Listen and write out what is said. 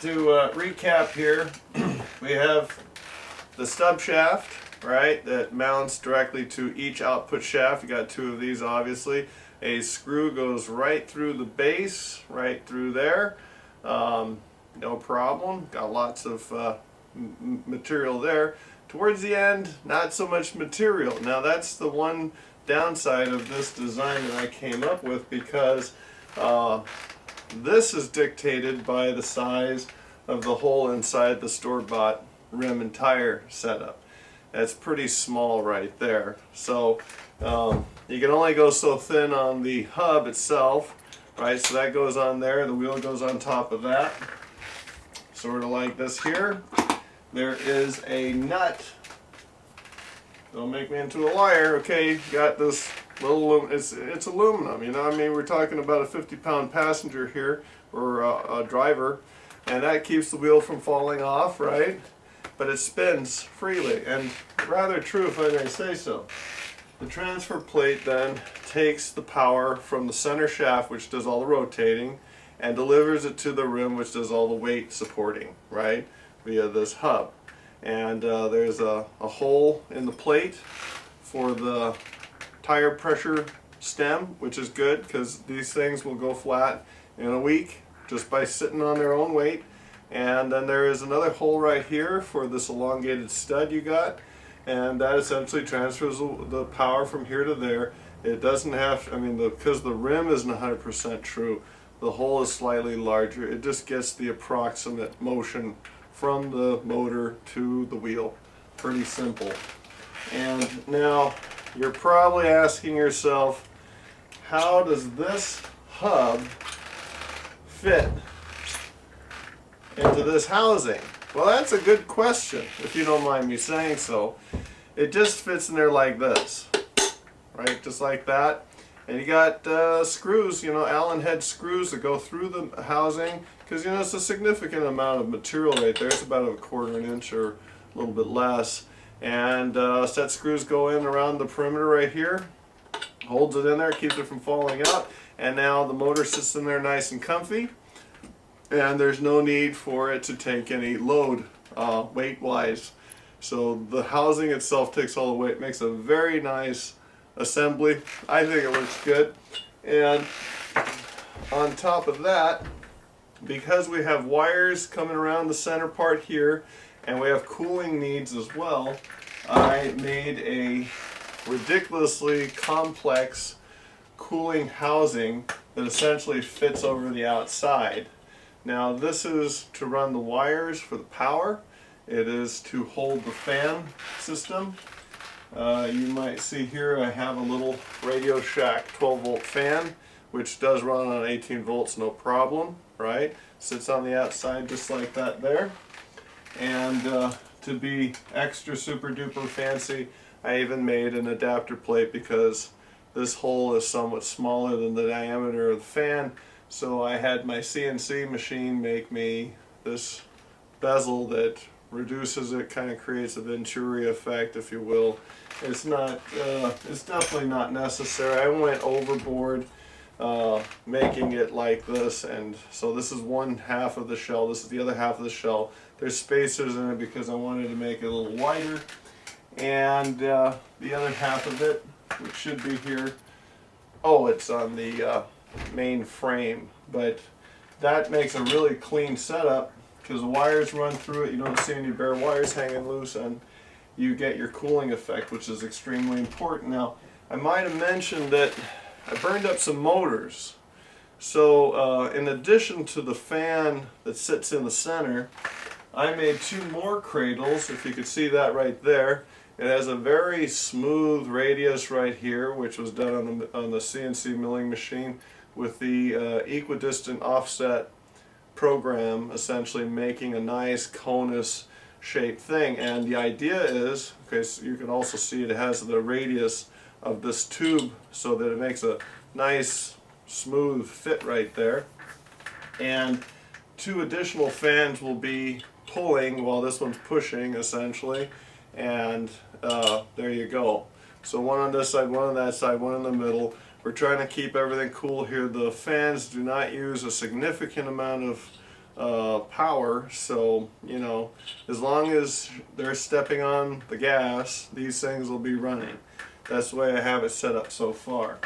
to recap here, we have the stub shaft, right, that mounts directly to each output shaft. You got two of these, obviously. A screw goes right through the base, right through there. No problem. Got lots of material there. Towards the end, not so much material. Now that's the one downside of this design that I came up with, because this is dictated by the size of the hole inside the store-bought rim and tire setup. That's pretty small right there. So you can only go so thin on the hub itself, right? So that goes on there, the wheel goes on top of that. Sort of like this here. There is a nut. Don't make me into a liar, okay? You got this little, it's aluminum, you know what I mean? We're talking about a 50-pound passenger here, or a driver, and that keeps the wheel from falling off, right? But it spins freely, and rather true if I may say so. The transfer plate then takes the power from the center shaft, which does all the rotating, and delivers it to the rim, which does all the weight supporting, right, via this hub. And there's a hole in the plate for the tire pressure stem, which is good because these things will go flat in a week just by sitting on their own weight. And then there is another hole right here for this elongated stud you got, and that essentially transfers the power from here to there. It doesn't have, I mean, because the rim isn't 100% true, the hole is slightly larger. It just gets the approximate motion from the motor to the wheel. Pretty simple. And now you're probably asking yourself, how does this hub fit into this housing? Well, that's a good question, if you don't mind me saying so. It just fits in there like this, right? Just like that. And you got screws, you know, Allen head screws that go through the housing, because, you know, it's a significant amount of material right there. It's about a 1/4 inch or a little bit less. And set screws go in around the perimeter right here, holds it in there, keeps it from falling out. And now the motor sits in there nice and comfy, and there's no need for it to take any load weight-wise. So the housing itself takes all the weight, makes a very nice assembly. I think it looks good. And on top of that, because we have wires coming around the center part here, and we have cooling needs as well, I made a ridiculously complex cooling housing that essentially fits over the outside. Now this is to run the wires for the power. It is to hold the fan system. You might see here I have a little Radio Shack 12-volt fan, which does run on 18 volts, no problem, right? Sits on the outside just like that there. And to be extra super duper fancy, I even made an adapter plate, because this hole is somewhat smaller than the diameter of the fan. So I had my CNC machine make me this bezel that reduces it, kind of creates a Venturi effect, if you will. It's not, it's definitely not necessary. I went overboard making it like this, and so this is one half of the shell, this is the other half of the shell. There's spacers in it because I wanted to make it a little wider, and the other half of it, which should be here, oh, it's on the main frame, but that makes a really clean setup because the wires run through it. You don't see any bare wires hanging loose, and you get your cooling effect, which is extremely important. Now, I might have mentioned that I burned up some motors. So in addition to the fan that sits in the center, I made two more cradles, if you could see that right there. It has a very smooth radius right here, which was done on the CNC milling machine with the equidistant offset program, essentially making a nice conus shaped thing. And the idea is, okay, so you can also see it has the radius of this tube so that it makes a nice smooth fit right there. And two additional fans will be pulling while this one's pushing, essentially. And there you go. So one on this side, one on that side, one in the middle. We're trying to keep everything cool here. The fans do not use a significant amount of power, so you know, as long as they're stepping on the gas, these things will be running. That's the way I have it set up so far.